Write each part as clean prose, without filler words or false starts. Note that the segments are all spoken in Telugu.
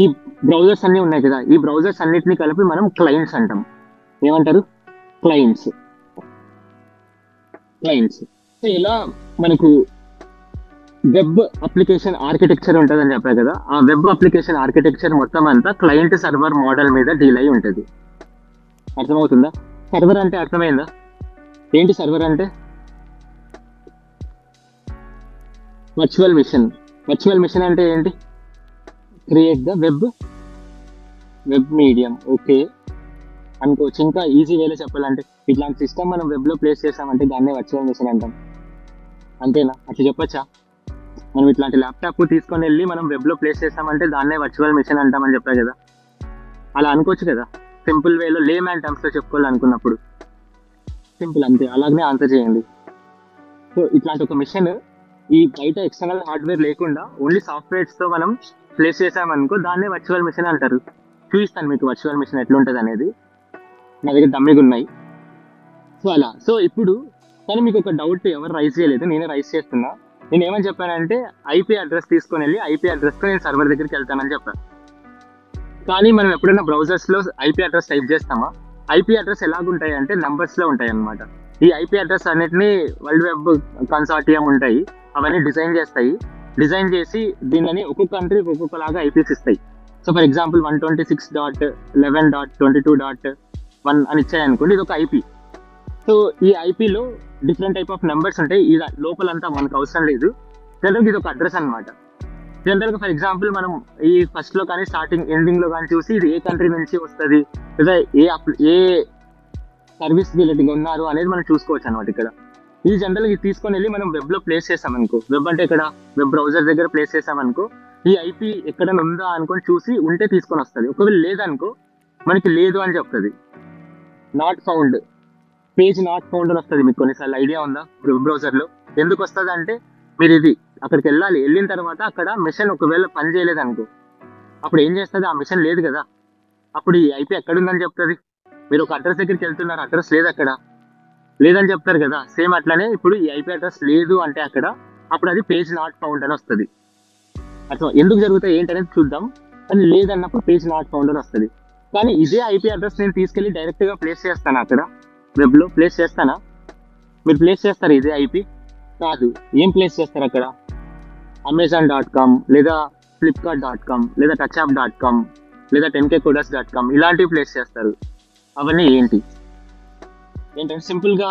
ఈ బ్రౌజర్స్ అన్నీ ఉన్నాయి కదా, ఈ బ్రౌజర్స్ అన్నిటిని కలిపి మనం క్లయింట్స్ అంటాం. ఏమంటారు? క్లయింట్స్. క్లయింట్స్. సో ఇలా మనకు వెబ్ అప్లికేషన్ ఆర్కిటెక్చర్ ఉంటుందని చెప్పారు కదా, ఆ వెబ్ అప్లికేషన్ ఆర్కిటెక్చర్ మొత్తం అంతా క్లయింట్ సర్వర్ మోడల్ మీద డీల్ అయి ఉంటుంది. అర్థమవుతుందా? సర్వర్ అంటే అర్థమైందా? ఏంటి సర్వర్ అంటే? Virtual machine. వర్చువల్ మిషన్ అంటే ఏంటి? Create the web medium. Okay అనుకోవచ్చు. ఇంకా ఈజీ వేలో చెప్పాలంటే, ఇట్లాంటి సిస్టమ్ మనం వెబ్లో ప్లేస్ చేసామంటే దాన్నే వర్చువల్ మిషన్ అంటాం. అంతేనా? అట్లా చెప్పచ్చా? మనం ఇట్లాంటి ల్యాప్టాప్ తీసుకొని వెళ్ళి మనం వెబ్లో ప్లేస్ చేసామంటే దాన్నే వర్చువల్ మిషన్ అంటామని చెప్పా కదా, అలా అనుకోవచ్చు కదా. సింపుల్ వేలో లేమ్యాన్ టర్మ్స్లో చెప్పుకోవాలనుకున్నప్పుడు సింపుల్, అంతే. అలాగనే ఆన్సర్ చేయండి. సో ఇట్లాంటి ఒక మిషన్ ఈ బయట ఎక్స్టర్నల్ హార్డ్వేర్ లేకుండా ఓన్లీ సాఫ్ట్వేర్స్తో మనం ప్లేస్ చేసామనుకో దాన్నే వర్చువల్ మిషన్ అంటారు. చూపిస్తాను మీకు వర్చువల్ మిషన్ ఎట్లుంటుంది అనేది. నా దగ్గర డమ్మీగా ఉన్నాయి. సో అలా. సో ఇప్పుడు కానీ మీకు ఒక డౌట్ ఎవరు రైజ్ చేయలేదు, నేనే రైజ్ చేస్తున్నా. నేను ఏమని చెప్పానంటే ఐపీ అడ్రస్ తీసుకొని వెళ్ళి ఐపీ అడ్రస్తో నేను సర్వర్ దగ్గరికి వెళ్తానని చెప్పాను. కానీ మనం ఎప్పుడైనా బ్రౌజర్స్లో ఐపీ అడ్రస్ టైప్ చేస్తామా? ఐపీ అడ్రస్ ఎలాగుంటాయి అంటే నంబర్స్లో ఉంటాయి అన్నమాట. ఈ ఐపీ అడ్రస్ అన్నిటిని వరల్డ్ వెబ్ కన్సార్టియం ఉంటాయి, అవన్నీ డిజైన్ చేస్తాయి. డిజైన్ చేసి దీనిని ఒక్కొక్క కంట్రీ ఒక్కొక్కలాగా ఐపీస్ ఇస్తాయి. సో ఫర్ ఎగ్జాంపుల్ 126.11.22.1 అని ఇచ్చాయనుకోండి, ఇది ఒక ఐపీ. సో ఈ ఐపీలో డిఫరెంట్ టైప్ ఆఫ్ నెంబర్స్ ఉంటాయి. ఇది లోపలంతా మనకు అవసరం లేదు. జనరల్గా ఇది ఒక అడ్రస్ అనమాట. జనరల్గా ఫర్ ఎగ్జాంపుల్ మనం ఈ ఫస్ట్లో కానీ స్టార్టింగ్ ఎండింగ్లో కానీ చూసి ఇది ఏ కంట్రీ నుంచి వస్తుంది లేదా ఏ సర్వీస్ రిలేటివ్ ఉన్నారు అనేది మనం చూసుకోవచ్చు అనమాట. ఇక్కడ ఇది జనరల్గా ఇది తీసుకొని వెళ్ళి మనం వెబ్లో ప్లేస్ చేసామనుకో, వెబ్ అంటే ఇక్కడ వెబ్ బ్రౌజర్ దగ్గర ప్లేస్ చేసామనుకో, ఈ ఐపీ ఎక్కడైనా ఉందా అనుకొని చూసి ఉంటే తీసుకొని వస్తుంది. ఒకవేళ లేదనుకో మనకి లేదు అని చెప్తుంది. Not found, page not found అని వస్తుంది. మీకు కొన్నిసార్లు ఐడియా ఉందా వెబ్ బ్రౌజర్లో ఎందుకు వస్తుంది అంటే, మీరు ఇది అక్కడికి వెళ్ళాలి, వెళ్ళిన తర్వాత అక్కడ మిషన్ ఒకవేళ పని చేయలేదు అనుకో, అప్పుడు ఏం చేస్తుంది? ఆ మిషన్ లేదు కదా, అప్పుడు ఈ ఐపీ ఎక్కడుందని చెప్తుంది. మీరు ఒక అడ్రస్ దగ్గరికి వెళ్తున్నారు, అడ్రస్ లేదు అక్కడ, లేదని చెప్తారు కదా. సేమ్ అట్లానే ఇప్పుడు ఈ ఐపీ అడ్రస్ లేదు అంటే అక్కడ, అప్పుడు అది పేజ్ నాట్ ఫౌండ్ అని వస్తుంది. అట్లా ఎందుకు జరుగుతాయి ఏంటనేది చూద్దాం. కానీ లేదన్నప్పుడు పేజ్ నాట్ ఫౌండ్ అని వస్తుంది. కానీ ఇదే ఐపీ అడ్రస్ నేను తీసుకెళ్ళి డైరెక్ట్గా ప్లేస్ చేస్తాను అక్కడ వెబ్లో ప్లేస్ చేస్తానా? మీరు ప్లేస్ చేస్తారు ఇదే ఐపీ? కాదు. ఏం ప్లేస్ చేస్తారు అక్కడ? Amazon.com లేదా Flipkart.com లేదా touchapp.com లేదా 10kcoders.com ఇలాంటివి ప్లేస్ చేస్తారు. అవన్నీ ఏంటంటే సింపుల్గా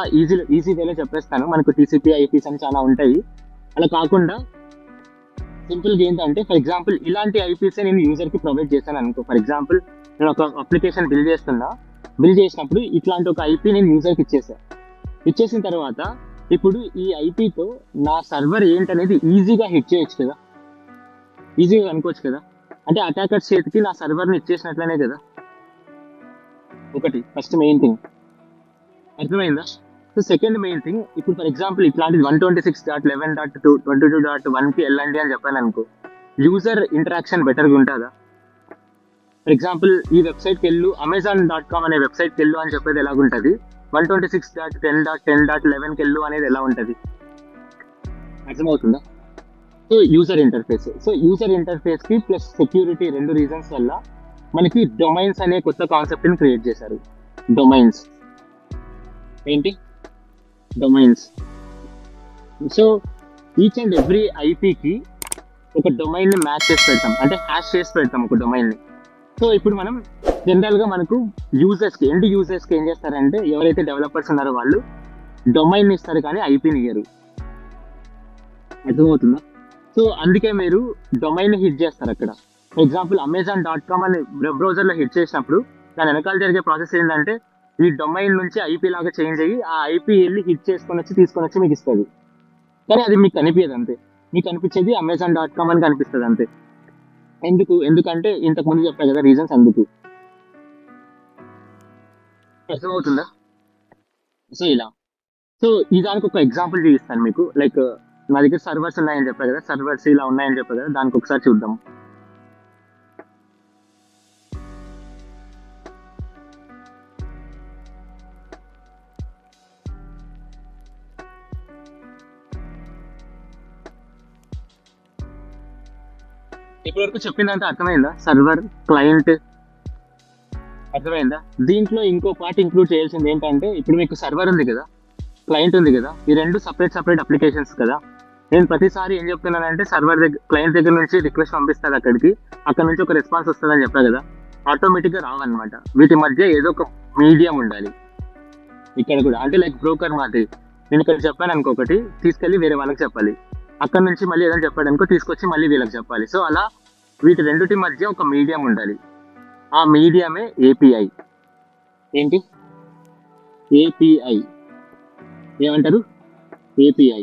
ఈజీ వేలో చెప్పేస్తాను. మనకు టీసీపీ ఐపీస్ అని చాలా ఉంటాయి. అలా కాకుండా సింపుల్గా ఏంటంటే ఫర్ ఎగ్జాంపుల్ ఇలాంటి ఐపీసే నేను యూజర్కి ప్రొవైడ్ చేశాను అనుకో. ఫర్ ఎగ్జాంపుల్ నేను ఒక అప్లికేషన్ బిల్డ్ చేసినప్పుడు ఇట్లాంటి ఒక ఐపీ నేను యూజర్కి ఇచ్చేసిన తర్వాత ఇప్పుడు ఈ ఐపీతో నా సర్వర్ ఏంటనేది ఈజీగా హిట్ చేయొచ్చు కదా, ఈజీగా అనుకోవచ్చు కదా. అంటే అటాకర్స్ చేతికి నా సర్వర్ని ఇచ్చేసినట్లనే కదా. ఒకటి ఫస్ట్ మెయిన్ థింగ్ అర్థమైందా? సో సెకండ్ మెయిన్ థింగ్, ఇప్పుడు ఫర్ ఎగ్జాంపుల్ ఇట్లాంటిది 126.11.22.1కి వెళ్ళండి అని చెప్పాను అనుకో, యూజర్ ఇంటరాక్షన్ బెటర్గా ఉంటుందా? ఫర్ ఎగ్జాంపుల్ ఈ వెబ్సైట్కి వెళ్ళు, Amazon.com అనే వెబ్సైట్కి వెళ్ళు అని చెప్పేది ఎలాగుంటుంది, 126.10.10.11కి వెళ్ళు అనేది ఎలా ఉంటుంది? అర్థమవుతుందా? సో యూజర్ ఇంటర్ఫేస్కి ప్లస్ సెక్యూరిటీ రెండు రీజన్స్ వల్ల మనకి డొమైన్స్ అనే కొత్త కాన్సెప్ట్ని క్రియేట్ చేశారు. డొమైన్స్ ఏంటి? Domains. So each and every ఐపీకి ఒక డొమైన్ని మ్యాచ్ చేసి పెడతాం, అంటే హ్యాష్ చేసి పెడతాం ఒక డొమైన్ని. సో ఇప్పుడు మనం జనరల్గా మనకు ఎండ్ యూజర్స్కి ఏం చేస్తారంటే, ఎవరైతే డెవలపర్స్ ఉన్నారో వాళ్ళు డొమైన్ ఇస్తారు కానీ ఐపీని ఇయ్యరు. అర్థమవుతుందా? సో అందుకే మీరు డొమైన్ హిట్ చేస్తారు అక్కడ. ఫర్ ఎగ్జాంపుల్ Amazon.com అని వెబ్ బ్రౌజర్లో హిట్ చేసినప్పుడు దాని వెనకాల జరిగే ప్రాసెస్ ఏంటంటే, ఈ డొమైన్ నుంచి ఐపీ లాగా చేంజ్ అయ్యి ఆ ఐపీ వెళ్ళి హిట్ తీసుకొని వచ్చి మీకు ఇస్తుంది. కానీ అది మీకు కనిపించదు, అంతే. మీకు కనిపించేది Amazon.com అని కనిపిస్తుంది, అంతే. ఎందుకంటే ఇంతకు ముందు చెప్పాను కదా రీజన్స్, అందుకు. అర్థమవుతుందా? సో ఇలా. సో ఈ దానికి ఒక ఎగ్జాంపుల్ చూపిస్తాను మీకు. లైక్ నా దగ్గర సర్వర్స్ ఉన్నాయని చెప్పాను కదా, సర్వర్స్ ఇలా ఉన్నాయని చెప్పాను కదా, దానికి ఒకసారి చూద్దాం. ఇప్పటివరకు చెప్పిందంటే అర్థమైందా? సర్వర్, క్లయింట్, అర్థమైందా? దీంట్లో ఇంకో పార్ట్ ఇంక్లూడ్ చేయాల్సింది ఏంటంటే, ఇప్పుడు మీకు సర్వర్ ఉంది కదా, క్లయింట్ ఉంది కదా, ఈ రెండు సపరేట్ అప్లికేషన్స్ కదా. నేను ప్రతిసారి ఏం చెప్తున్నానంటే, సర్వర్ దగ్గర, క్లయింట్ దగ్గర నుంచి రిక్వెస్ట్ పంపిస్తుంది అక్కడికి, అక్కడ నుంచి ఒక రెస్పాన్స్ వస్తుందని చెప్పా కదా, ఆటోమేటిక్గా రావన్నమాట. వీటి మధ్య ఏదో ఒక మీడియం ఉండాలి ఇక్కడ కూడా. అంటే లైక్ బ్రోకర్ మాది, నేను ఇక్కడ చెప్పాను అనుకో, ఒకటి తీసుకెళ్ళి వేరే వాళ్ళకి చెప్పాలి, అక్కడ నుంచి మళ్ళీ ఏదైనా చెప్పాడు అనుకో తీసుకొచ్చి మళ్ళీ వీళ్ళకి చెప్పాలి. సో అలా వీటి రెండింటి మధ్య ఒక మీడియం ఉండాలి. ఆ మీడియమే ఏపీఐ. ఏంటి ఏపీఐ? ఏమంటారు? ఏపీఐ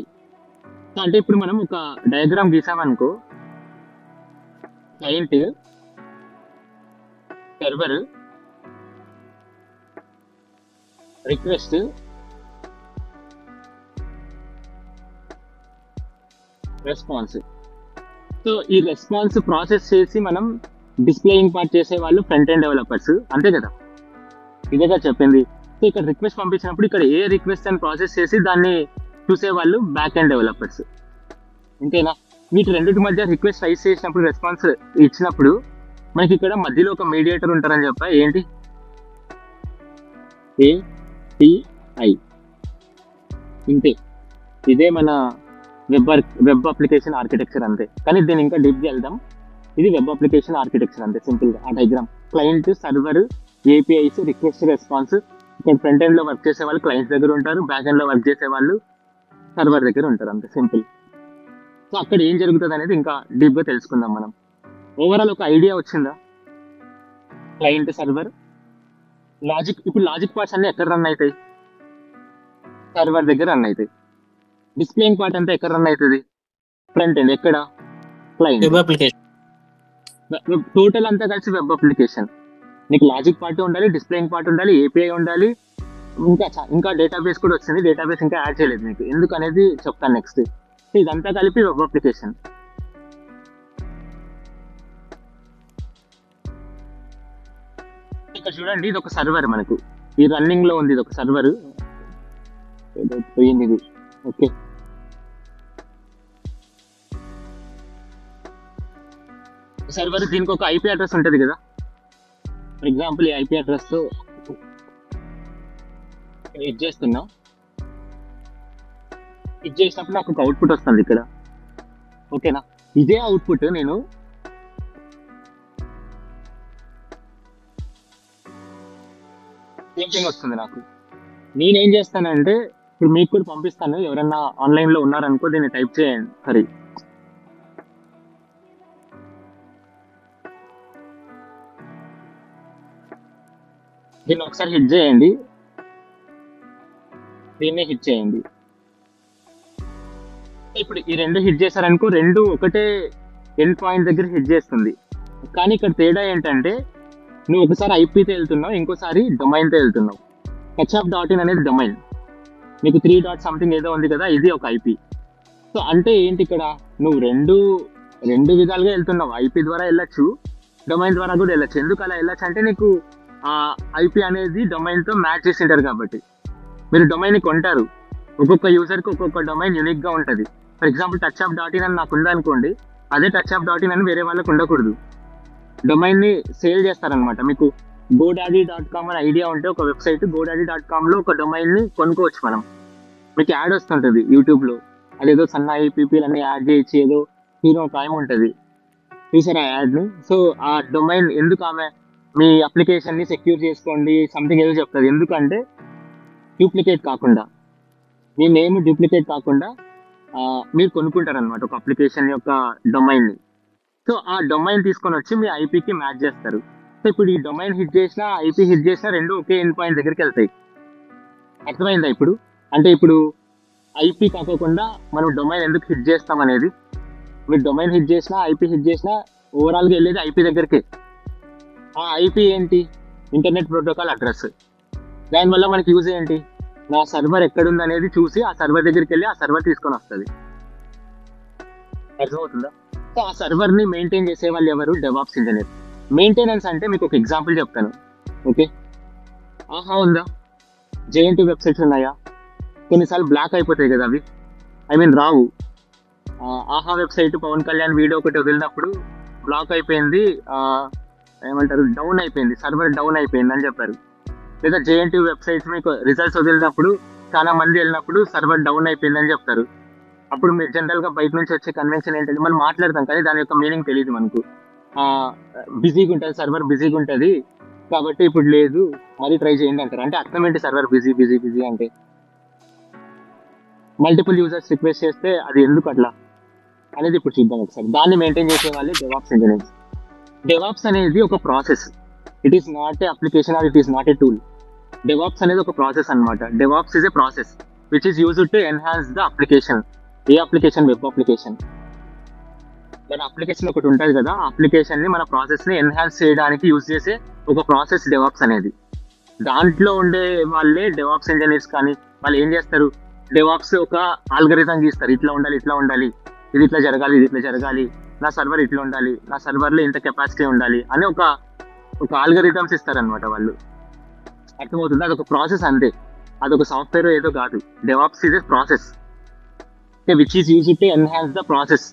అంటే ఇప్పుడు మనం ఒక డయాగ్రామ్ గీసామనుకో, client, server, request, response. So ఈ రెస్పాన్స్ ప్రాసెస్ చేసి మనం డిస్ప్లేయింగ్ పార్ట్ చేసే వాళ్ళు ఫ్రంట్ ఎండ్ డెవలపర్స్, అంతే కదా, ఇదేగా చెప్పింది. సో ఇక్కడ రిక్వెస్ట్ పంపించినప్పుడు ఇక్కడ ఏ రిక్వెస్ట్ అని ప్రాసెస్ చేసి దాన్ని చూసే వాళ్ళు బ్యాక్ ఎండ్ డెవలపర్స్, అంతేనా? వీటి రెండింటి మధ్య రిక్వెస్ట్ రైజ్ చేసినప్పుడు, రెస్పాన్స్ ఇచ్చినప్పుడు మనకి ఇక్కడ మధ్యలో ఒక మీడియేటర్ ఉంటారని చెప్పా. ఏంటి? ఏపీఐ. ఇంతే, ఇదే మన వెబ్ అప్లికేషన్ ఆర్కిటెక్చర్ అంతే. కానీ దీన్ని ఇంకా డీప్గా వెళ్దాం. ఇది వెబ్ అప్లికేషన్ ఆర్కిటెక్చర్ అంతే, సింపుల్గా ఆ diagram. Client, server, APIs, request, response. ఇక్కడ ఫ్రంట్ ఎండ్లో వర్క్ చేసే వాళ్ళు క్లయింట్ దగ్గర ఉంటారు, బ్యాక్ ఎండ్లో వర్క్ చేసే వాళ్ళు సర్వర్ దగ్గర ఉంటారు, అంతే, సింపుల్. సో అక్కడ ఏం జరుగుతుంది అనేది ఇంకా డీప్గా తెలుసుకుందాం మనం. ఓవరాల్ ఒక ఐడియా వచ్చిందా? Client, server, logic. ఇప్పుడు లాజిక్ పార్ట్స్ అన్నీ ఎక్కడ రన్ అవుతాయి? సర్వర్ దగ్గర రన్ అవుతాయి. డిస్ప్లేయింగ్ పార్ట్ అంతా ఎక్కడ రన్ అవుతుంది? Front end. ఎక్కడ? క్లయింట్. Web application. టోటల్ అంతా కలిసి వెబ్ అప్లికేషన్. నీకు లాజిక్ పార్ట్ ఉండాలి, డిస్ప్లేయింగ్ పార్ట్ ఉండాలి, ఏపీఐ ఉండాలి, ఇంకా డేటాబేస్ కూడా వచ్చింది. డేటాబేస్ ఇంకా యాడ్ చేయలేదు మీకు, ఎందుకు అనేది చెప్తాను నెక్స్ట్. ఇదంతా కలిపి వెబ్ అప్లికేషన్. ఇక్కడ చూడండి, ఇది ఒక సర్వర్ మనకు ఈ రన్నింగ్ లో ఉంది. ఇది ఒక సర్వర్ పోయింది ఇది. ఓకే, సర్వర్, దీనికి ఒక ఐపీ అడ్రస్ ఉంటుంది కదా. ఫర్ ఎగ్జాంపుల్ ఈ ఐపీ అడ్రస్ తో హిట్ చేస్తున్నా. హిట్ చేసినప్పుడు నాకు ఒక అవుట్పుట్ వస్తుంది ఇక్కడ, ఓకేనా? ఇదే అవుట్పుట్ నేను సేమ్ థింగ్ వస్తుంది నాకు. నేనేం చేస్తానంటే ఇప్పుడు మీకు కూడా పంపిస్తాను, ఎవరైనా ఆన్లైన్లో ఉన్నారనుకో దీన్ని టైప్ చేయండి. సరే, దీన్ని ఒకసారి హిట్ చేయండి, దీన్ని హిట్ చేయండి. ఇప్పుడు ఈ రెండు హిట్ చేశారనుకో, రెండు ఒకటే ఎండ్ పాయింట్ దగ్గర హిట్ చేస్తుంది. కానీ ఇక్కడ తేడా ఏంటంటే, నువ్వు ఒకసారి ఐపీతో వెళ్తున్నావు, ఇంకోసారి డొమైన్తో వెళ్తున్నావు. HF.in అనేది డొమైన్, నీకు 3 డాట్ సంథింగ్ ఏదో ఉంది కదా, ఇది ఒక ఐపీ. సో అంటే ఏంటి, ఇక్కడ నువ్వు రెండు విధాలుగా వెళ్తున్నావు. ఐపీ ద్వారా వెళ్ళొచ్చు, డొమైన్ ద్వారా కూడా వెళ్ళొచ్చు. ఎందుకు అలా వెళ్ళొచ్చు అంటే, నీకు ఆ ఐపీ అనేది డొమైన్తో మ్యాచ్ చేసి ఉంటారు కాబట్టి. మీరు డొమైన్ని కొంటారు, ఒక్కొక్క యూజర్కి ఒక్కొక్క డొమైన్ యూనిక్గా ఉంటుంది. ఫర్ ఎగ్జాంపుల్ touchup.in అని నాకు ఉందనుకోండి, అదే touchup.in అని వేరే వాళ్ళకి ఉండకూడదు. డొమైన్ని సేల్ చేస్తారనమాట. మీకు godaddy.com అని ఐడియా ఉంటే ఒక వెబ్సైట్, godaddy.comలో ఒక డొమైన్ని కొనుక్కోవచ్చు మనం. మీకు యాడ్ వస్తుంటుంది యూట్యూబ్లో, అదేదో సన్న ఐపీపీలు అన్నీ యాడ్ చేయించి ఏదో హీరో టైం ఉంటుంది, చూసారా యాడ్ని? సో ఆ డొమైన్ ఎందుకు, ఆమె మీ అప్లికేషన్ని సెక్యూర్ చేసుకోండి సంథింగ్ ఏదో చెప్తుంది. ఎందుకంటే డూప్లికేట్ కాకుండా, మీ నేమ్ డూప్లికేట్ కాకుండా మీరు కొనుక్కుంటారనమాట ఒక అప్లికేషన్ యొక్క డొమైన్ని. సో ఆ డొమైన్ తీసుకొని వచ్చి మీ ఐపీకి మ్యాచ్ చేస్తారు. సో ఇప్పుడు ఈ డొమైన్ హిట్ చేసినా, ఐపీ హిట్ చేసినా రెండు ఒకే ఎండ్ పాయింట్ దగ్గరికి వెళ్తాయి. అర్థమైందా ఇప్పుడు? అంటే ఇప్పుడు ఐపీ కాకుండా మనం డొమైన్ ఎందుకు హిట్ చేస్తాం అనేది, మీరు డొమైన్ హిట్ చేసినా, ఐపీ హిట్ చేసినా ఓవరాల్గా వెళ్ళేది ఐపీ దగ్గరికి. ఆ ఐపీ ఏంటి? Internet protocol address. దానివల్ల మనకి యూజ్ ఏంటి, నా సర్వర్ ఎక్కడుంది అనేది చూసి ఆ సర్వర్ దగ్గరికి వెళ్ళి ఆ సర్వర్ తీసుకొని వస్తుంది. అర్థమవుతుందా? సో ఆ సర్వర్ని మెయింటైన్ చేసే వాళ్ళు ఎవరు? DevOps engineer. మెయింటెనెన్స్ అంటే మీకు ఒక ఎగ్జాంపుల్ చెప్తాను, ఓకే? ఆహా ఉందా, జేఎన్టీ వెబ్సైట్స్ ఉన్నాయా? కొన్నిసార్లు బ్లాక్ అయిపోతాయి కదా అవి, రావు. ఆహా వెబ్సైట్ పవన్ కళ్యాణ్ వీడియో ఒకటి వదిలినప్పుడు బ్లాక్ అయిపోయింది, ఏమంటారు, డౌన్ అయిపోయింది, సర్వర్ డౌన్ అయిపోయింది అని చెప్పారు. లేదా జేఎన్టీయూ వెబ్సైట్స్ మీకు రిజల్ట్స్ వదిలినప్పుడు చాలా మంది వెళ్ళినప్పుడు సర్వర్ డౌన్ అయిపోయింది అని చెప్తారు. అప్పుడు మీరు జనరల్గా బయట నుంచి వచ్చే కన్వెన్షన్ ఏంటంటే మనం మాట్లాడతాం కానీ దాని యొక్క మీనింగ్ తెలియదు మనకు. బిజీగా ఉంటుంది, సర్వర్ బిజీగా ఉంటుంది కాబట్టి ఇప్పుడు లేదు, మరీ ట్రై చేయండి అంటారు. అంటే అర్థం ఏంటి సర్వర్ బిజీ బిజీ బిజీ అంటే? మల్టిపుల్ యూజర్స్ రిక్వెస్ట్ చేస్తే అది ఎందుకు అట్లా అనేది ఇప్పుడు చూద్దాం ఒకసారి. దాన్ని మెయింటైన్ చేసే వాళ్ళే డెవాప్స్ ఇంజనీర్స్. డెవాప్స్ అనేది ఒక process, it is not a application or it is not a tool. Devops అనేది ఒక ప్రాసెస్ అనమాట. Devops is a process which is used to enhance the application. A application? Web application. మన అప్లికేషన్ ఒకటి ఉంటుంది కదా, అప్లికేషన్ ని మన ప్రాసెస్ ని ఎన్హాన్స్ చేయడానికి యూజ్ చేసే ఒక ప్రాసెస్ డెవాప్స్ అనేది. దాంట్లో ఉండే వాళ్ళే డెవాప్స్ ఇంజనీర్స్. కానీ వాళ్ళు ఏం చేస్తారు, డెవాప్స్ ఒక ఆల్గరిథం గీస్తారు, ఇట్లా ఉండాలి ఇట్లా ఉండాలి, ఇది ఇట్లా జరగాలి ఇది ఇట్లా జరగాలి, నా సర్వర్ ఇట్లా ఉండాలి, నా సర్వర్లో ఇంత కెపాసిటీ ఉండాలి అని ఒక ఆల్గరిథమ్స్ ఇస్తారనమాట వాళ్ళు. అర్థమవుతుంది? అదొక ప్రాసెస్ అంతే, అదొక సాఫ్ట్వేర్ ఏదో కాదు. DevOps is a process which is used to enhance the process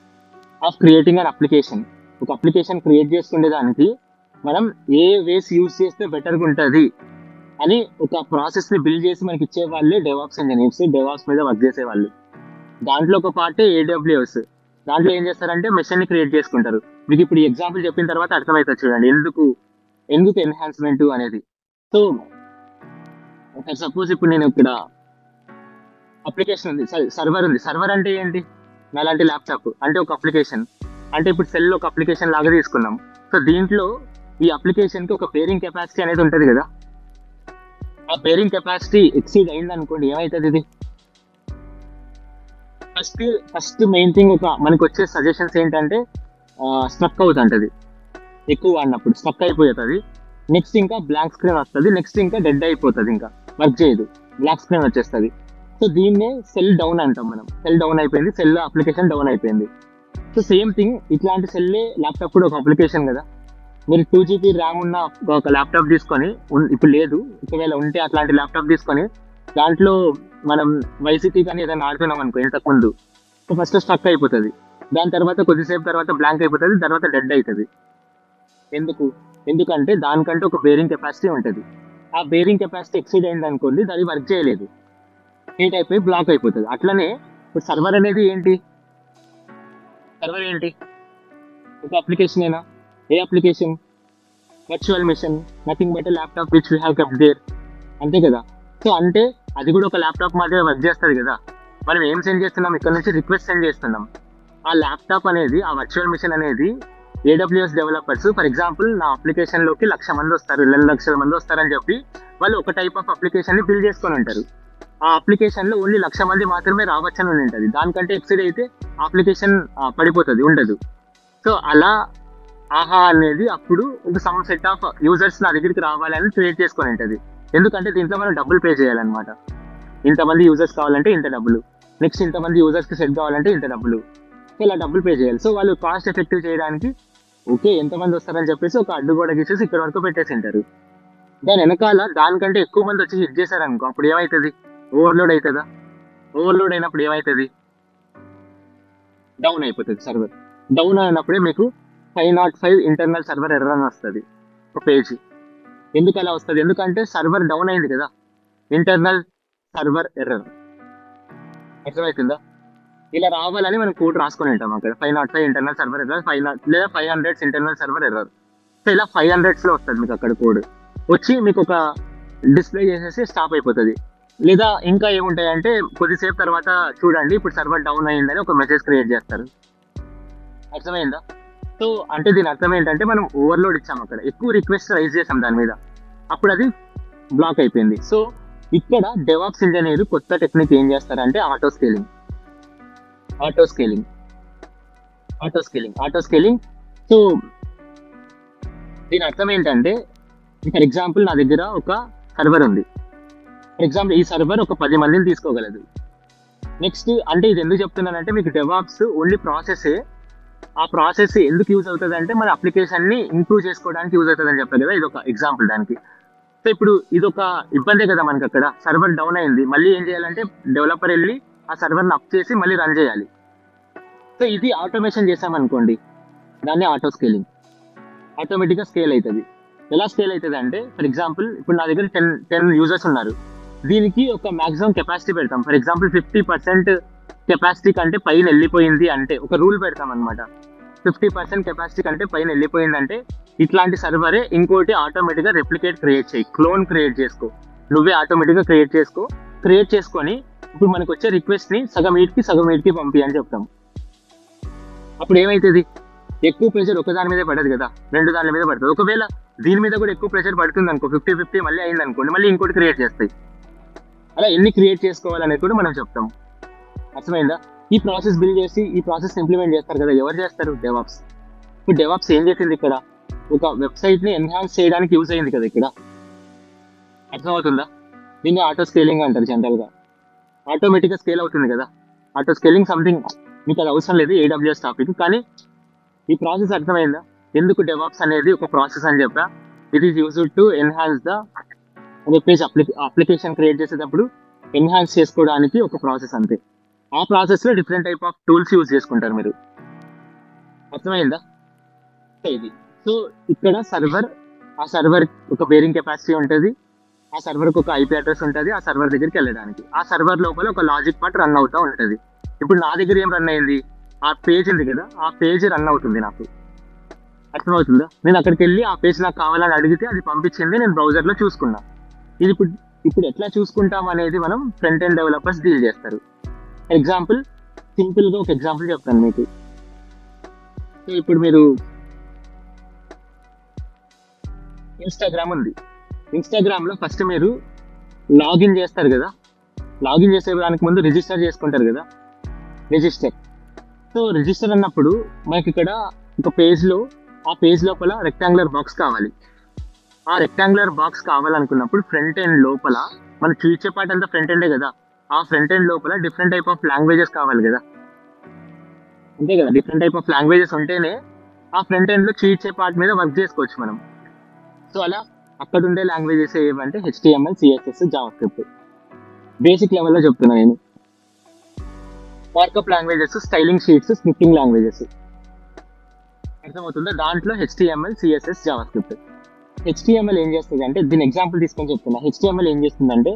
of creating an application. ఒక అప్లికేషన్ క్రియేట్ చేసుకునే దానికి మనం ఏ వేస్ యూజ్ చేస్తే బెటర్గా ఉంటుంది అని ఒక ప్రాసెస్ని బిల్డ్ చేసి మనకి ఇచ్చే వాళ్ళే డెవాప్స్ ఇంజనీర్స్, డెవాప్స్ మీద వర్క్ చేసే వాళ్ళు. దాంట్లో ఒక పార్టే AWS. దాంట్లో ఏం చేస్తారంటే మెషిన్ని క్రియేట్ చేసుకుంటారు. మీకు ఇప్పుడు ఈ ఎగ్జాంపుల్ చెప్పిన తర్వాత అర్థమవుతుంది చూడండి ఎందుకు ఎన్హాన్స్మెంట్ అనేది. సో సపోజ్ ఇప్పుడు నేను ఇక్కడ అప్లికేషన్ ఉంది, సర్వర్ ఉంది. సర్వర్ అంటే ఏంటి? నాలాంటి ల్యాప్టాప్ అంటే ఒక అప్లికేషన్. అంటే ఇప్పుడు సెల్ ఒక అప్లికేషన్ లాగా తీసుకున్నాం. సో దీంట్లో ఈ అప్లికేషన్కి ఒక పేరింగ్ కెపాసిటీ అనేది ఉంటుంది కదా. ఆ పేరింగ్ కెపాసిటీ ఎక్సీడ్ అయింది అనుకోండి, ఏమవుతుంది? ఇది ఫస్ట్ మెయిన్ థింగ్, మనకు వచ్చే సజెషన్స్ ఏంటంటే స్ట్రక్ అవుతుంటుంది, ఎక్కువ వాడినప్పుడు స్ట్రక్ అయిపోతుంది. నెక్స్ట్ ఇంకా బ్లాక్ స్క్రీన్ వస్తుంది, నెక్స్ట్ ఇంకా డెడ్ అయిపోతుంది, ఇంకా వర్క్ చేయదు, బ్లాక్ స్క్రీన్ వచ్చేస్తుంది. సో దీన్నే సెల్ డౌన్ అంటాం మనం. సెల్ డౌన్ అయిపోయింది, సెల్ అప్లికేషన్ డౌన్ అయిపోయింది. సో సేమ్ థింగ్, ఇట్లాంటి సెల్లే ల్యాప్టాప్ కూడా ఒక అప్లికేషన్ కదా. మీరు 2GB ర్యామ్ ఉన్న ఒక ల్యాప్టాప్ తీసుకొని, ఇప్పుడు లేదు, ఒకవేళ ఉంటే అట్లాంటి ల్యాప్టాప్ తీసుకొని దాంట్లో మనం వైసీటీ కానీ ఏదైనా ఆడుతున్నాం అనుకో ఇంతకుముందు, సో ఫస్ట్ స్ట్రక్ అయిపోతుంది, దాని తర్వాత కొద్దిసేపు తర్వాత బ్లాంక్ అయిపోతుంది, తర్వాత డెడ్ అవుతుంది. ఎందుకంటే దానికంటే ఒక బేరింగ్ కెపాసిటీ ఉంటుంది. ఆ బేరింగ్ కెపాసిటీ ఎక్సీడ్ అయింది అనుకోండి, అది వర్క్ చేయలేదు, హీట్ అయిపోయి బ్లాక్ అయిపోతుంది. అట్లనే ఇప్పుడు సర్వర్ అనేది ఏంటి? సర్వర్ ఏంటి? ఒక అప్లికేషన్ ఏనా? ఏ application? Virtual machine, nothing but laptop which we have kept there, అంతే కదా. సో అంటే అది కూడా ఒక ల్యాప్టాప్ మాత్రమే వర్క్ చేస్తుంది కదా. మనం ఏం సెండ్ చేస్తున్నాం, ఇక్కడ నుంచి రిక్వెస్ట్ సెండ్ చేస్తున్నాం. ఆ ల్యాప్టాప్ అనేది, ఆ వర్చువల్ మిషన్ అనేది AWS డెవలపర్స్, ఫర్ ఎగ్జాంపుల్ నా అప్లికేషన్లోకి 1,00,000 మంది వస్తారు, 2,00,000 మంది వస్తారని చెప్పి వాళ్ళు ఒక టైప్ ఆఫ్ అప్లికేషన్ని బిల్డ్ చేసుకొని ఉంటారు. ఆ అప్లికేషన్లో ఓన్లీ 1,00,000 మంది మాత్రమే రావచ్చని ఉంటుంది. దానికంటే ఎక్సైడ్ అయితే అప్లికేషన్ పడిపోతుంది, ఉండదు. సో అలా ఆహా అనేది అప్పుడు ఒక సమ్ సెట్ ఆఫ్ యూజర్స్ నా దగ్గరికి రావాలని క్రియేట్ చేసుకొని ఉంటుంది. ఎందుకంటే దీంట్లో మనం డబ్బులు పే చేయాలన్నమాట. ఇంతమంది యూజర్స్ కావాలంటే ఇంత డబ్బులు, నెక్స్ట్ ఇంతమంది యూజర్స్కి సెట్ కావాలంటే ఇంత డబ్బులు, సో ఇలా డబ్బులు పే చేయాలి. సో వాళ్ళు కాస్ట్ ఎఫెక్టివ్ చేయడానికి ఓకే ఎంతమంది వస్తారని చెప్పేసి ఒక అడ్డు కూడా గీసేసి ఇక్కడ వరకు పెట్టేసి ఉంటారు. దాని వెనకాల దానికంటే ఎక్కువ మంది వచ్చి హిట్ చేశారనుకో, అప్పుడు ఏమవుతుంది? ఓవర్లోడ్ అవుతుందా? ఓవర్లోడ్ అయినప్పుడు ఏమవుతుంది? డౌన్ అయిపోతుంది సర్వర్. డౌన్ అయినప్పుడే మీకు 505 ఇంటర్నల్ సర్వర్ ఎర్రర్ అని వస్తుంది ఒక పేజీ. ఎందుకు అలా వస్తుంది? ఎందుకంటే సర్వర్ డౌన్ అయింది కదా, ఇంటర్నల్ సర్వర్ ఎర్రర్. అర్థమవుతుందా? ఇలా రావాలని మనం కోడ్ రాసుకొని ఉంటాం అక్కడ, 505 ఇంటర్నల్ సర్వర్ ఎర్రర్, 500 లేదా 500 ఇంటర్నల్ సర్వర్ ఎర్రర్. సో ఇలా 500లో వస్తుంది మీకు అక్కడ కోడ్ వచ్చి మీకు ఒక డిస్ప్లే చేసేసి స్టాప్ అయిపోతుంది. లేదా ఇంకా ఏముంటాయంటే కొద్దిసేపు తర్వాత చూడండి ఇప్పుడు సర్వర్ డౌన్ అయ్యిందని ఒక మెసేజ్ క్రియేట్ చేస్తారు. అర్థమైందా? సో అంటే దీని అర్థం ఏంటంటే మనం ఓవర్లోడ్ ఇచ్చాం, అక్కడ ఎక్కువ రిక్వెస్ట్ రైజ్ చేసాం దాని మీద, అప్పుడు అది బ్లాక్ అయిపోయింది. సో ఇక్కడ డెవాప్స్ ఇంజనీర్ కొత్త టెక్నిక్ ఏం చేస్తారంటే ఆటో స్కేలింగ్. సో దీని అర్థం ఏంటంటే, ఫర్ ఎగ్జాంపుల్ నా దగ్గర ఒక సర్వర్ ఉంది, ఫర్ ఎగ్జాంపుల్ ఈ సర్వర్ ఒక 10 మందిని తీసుకోగలదు. నెక్స్ట్ అంటే ఇది ఎందుకు చెప్తున్నానంటే మీకు డెవాప్స్ ఓన్లీ ప్రాసెసే, ఆ ప్రాసెస్ ఎందుకు యూజ్ అవుతుంది అంటే మన అప్లికేషన్ని ఇంప్రూవ్ చేసుకోవడానికి యూజ్ అవుతుంది అని చెప్పారు కదా, ఇది ఒక ఎగ్జాంపుల్ దానికి. సో ఇప్పుడు ఇది ఒక ఇబ్బందే కదా మనకి, అక్కడ సర్వర్ డౌన్ అయింది, మళ్ళీ ఏం చేయాలంటే డెవలపర్ వెళ్ళి ఆ సర్వర్ని అప్ చేసి మళ్ళీ రన్ చేయాలి. సో ఇది ఆటోమేషన్ చేసామనుకోండి, దాన్ని ఆటో స్కేలింగ్. ఆటోమేటిక్గా స్కేల్ అవుతుంది. ఎలా స్కేల్ అవుతుంది అంటే, ఫర్ ఎగ్జాంపుల్ ఇప్పుడు నా దగ్గర 10 యూజర్స్ ఉన్నారు. దీనికి ఒక మాక్సిమం కెపాసిటీ పెడతాం. ఫర్ ఎగ్జాంపుల్ 50% కెపాసిటీ కంటే పైన వెళ్ళిపోయింది అంటే ఒక రూల్ పెడతాం అనమాట. 50% కెపాసిటీ కంటే పైన వెళ్ళిపోయిందంటే ఇట్లాంటి సర్వరే ఇంకోటి ఆటోమేటిక్గా రెప్లికేట్ క్రియేట్ చేయి, క్లోన్ క్రియేట్ చేసుకో. నువ్వే ఆటోమేటిక్గా క్రియేట్ చేసుకొని ఇప్పుడు మనకు వచ్చే రిక్వెస్ట్ని సగం వీటికి పంపి అని చెప్తాం. అప్పుడు ఏమవుతుంది, ఎక్కువ ప్రెషర్ ఒక దాని మీదే పడదు కదా, 2 దాని మీద పడుతుంది. ఒకవేళ దీని మీద కూడా ఎక్కువ ప్రెషర్ పడుతుంది అనుకో, 50-50 మళ్ళీ అయింది అనుకోండి, మళ్ళీ ఇంకోటి క్రియేట్ చేస్తాయి. అలా ఎన్ని క్రియేట్ చేసుకోవాలనేది కూడా మనం చెప్తాం. అర్థమైందా? ఈ ప్రాసెస్ బిల్డ్ చేసి ఈ ప్రాసెస్ ఇంప్లిమెంట్ చేస్తారు కదా, ఎవరు చేస్తారు? డెవాప్స్. ఇప్పుడు డెవాప్స్ ఏం చేసింది ఇక్కడ, ఒక వెబ్సైట్ని ఎన్హాన్స్ చేయడానికి యూజ్ అయింది కదా ఇక్కడ. అర్థమవుతుందా? దీన్ని ఆటో స్కేలింగ్ అంటారు జనరల్గా. ఆటోమేటిక్గా స్కేల్ అవుతుంది కదా. ఆటో స్కేలింగ్ సంథింగ్ మీకు అది అవసరం లేదు, AWS టాపిక్. కానీ ఈ ప్రాసెస్ అర్థమైందా, ఎందుకు డెవాప్స్ అనేది ఒక ప్రాసెస్ అని చెప్పా. It is used to enhance the web page application create చేసేటప్పుడు ఎన్హాన్స్ చేసుకోవడానికి ఒక ప్రాసెస్ అంతే. ఆ ప్రాసెస్లో different type of tools use చేసుకుంటారు మీరు. అర్థమైందా? ఇది. సో ఇక్కడ ఆ సర్వర్ ఒక బేరింగ్ కెపాసిటీ ఉంటుంది, ఆ సర్వర్కి ఒక IP అడ్రస్ ఉంటుంది, ఆ సర్వర్ దగ్గరికి వెళ్ళడానికి. ఆ సర్వర్ లోపల ఒక లాజిక్ పార్ట్ రన్ అవుతూ ఉంటుంది. ఇప్పుడు నా దగ్గర ఏం రన్ అయింది, ఆ పేజ్ ఉంది కదా, ఆ పేజ్ రన్ అవుతుంది నాకు. అర్థమవుతుందా? నేను అక్కడికి వెళ్ళి ఆ పేజ్ నాకు కావాలని అడిగితే అది పంపించింది, నేను బ్రౌజర్లో చూసుకున్నా. ఇది ఇప్పుడు ఎట్లా చూసుకుంటాం అనేది మనం ఫ్రంట్ ఎండ్ డెవలపర్స్ డీల్ చేస్తారు. ఫర్ ఎగ్జాంపుల్, సింపుల్గా ఒక ఎగ్జాంపుల్ చెప్తాను మీకు. సో ఇప్పుడు మీరు ఇన్స్టాగ్రామ్ ఉంది. ఇన్స్టాగ్రామ్లో ఫస్ట్ మీరు లాగిన్ చేస్తారు కదా, లాగిన్ చేసేదానికి ముందు రిజిస్టర్ చేసుకుంటారు కదా, రిజిస్టర్. సో రిజిస్టర్ అన్నప్పుడు మనకి ఇక్కడ ఒక ఆ పేజ్ లోపల రెక్టాంగులర్ బాక్స్ కావాలి. ఆ రెక్టాంగులర్ బాక్స్ కావాలనుకున్నప్పుడు ఫ్రంట్ ఎండ్ లోపల మనం చూసే పార్ట్ అంతా ఫ్రంట్ ఎండే కదా, ఆ ఫ్రంట్ ఎండ్ లోపల డిఫరెంట్ టైప్ ఆఫ్ లాంగ్వేజెస్ కావాలి కదా, అంతే కదా. డిఫరెంట్ టైప్ ఆఫ్ లాంగ్వేజెస్ ఉంటేనే ఆ ఫ్రంట్ ఎండ్లో చూసే పార్ట్ మీద వర్క్ చేసుకోవచ్చు మనం. సో అలా అక్కడ ఉండే లాంగ్వేజెస్ ఏమంటే HTML, CSS, JavaScript. బేసిక్ లెవెల్లో చెప్తున్నా నేను. Markup languages, styling sheets, scripting languages. అర్థమవుతుందా? దాంట్లో HTML, CSS, JavaScript. HTML ఏం చేస్తుంది అంటే, దీని ఎగ్జాంపుల్ తీసుకొని చెప్తున్నా. HTML ఏం చేస్తుందంటే,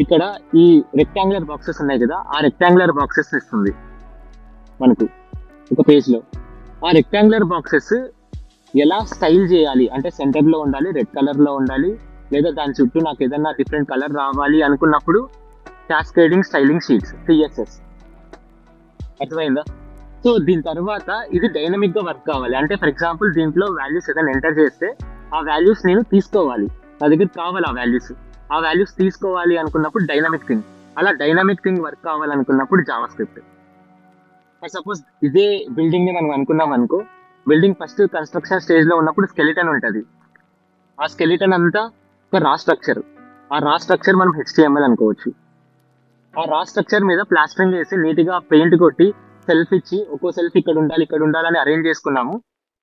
ఇక్కడ ఈ రెక్టాంగులర్ బాక్సెస్ ఉన్నాయి కదా, ఆ రెక్టాంగులర్ బాక్సెస్ ఇస్తుంది మనకు ఒక పేజ్లో. ఆ రెక్టాంగులర్ బాక్సెస్ ఎలా స్టైల్ చేయాలి అంటే, సెంటర్లో ఉండాలి, రెడ్ కలర్లో ఉండాలి, లేదా దాని చుట్టూ నాకు ఏదన్నా డిఫరెంట్ కలర్ రావాలి అనుకున్నప్పుడు క్యాస్కేడింగ్ స్టైలింగ్ షీట్స్, CSS. అర్థమైందా? సో దీని తర్వాత ఇది డైనమిక్గా వర్క్ కావాలి అంటే, ఫర్ ఎగ్జాంపుల్ దీంట్లో వాల్యూస్ ఏదైనా ఎంటర్ చేస్తే ఆ వాల్యూస్ నేను తీసుకోవాలి, నా దగ్గర కావాలి ఆ వాల్యూస్ తీసుకోవాలి అనుకున్నప్పుడు డైనమిక్ థింగ్. అలా డైనమిక్ థింగ్ వర్క్ కావాలనుకున్నప్పుడు JavaScript. ఫర్ సపోజ్ ఇదే బిల్డింగ్ని మనం అనుకున్నాం అనుకో, బిల్డింగ్ ఫస్ట్ కన్స్ట్రక్షన్ స్టేజ్లో ఉన్నప్పుడు స్కెలిటన్ ఉంటుంది. ఆ స్కెలిటన్ అంతా ఒక రా స్ట్రక్చర్. ఆ రా స్ట్రక్చర్ మనం HTML అనుకోవచ్చు. ఆ రా స్ట్రక్చర్ మీద ప్లాస్టరింగ్ చేసి నీట్గా పెయింట్ కొట్టి సెల్ఫ్ ఇచ్చి ఒక్కో సెల్ఫ్ ఇక్కడ ఉండాలని అరేంజ్ చేసుకున్నాము.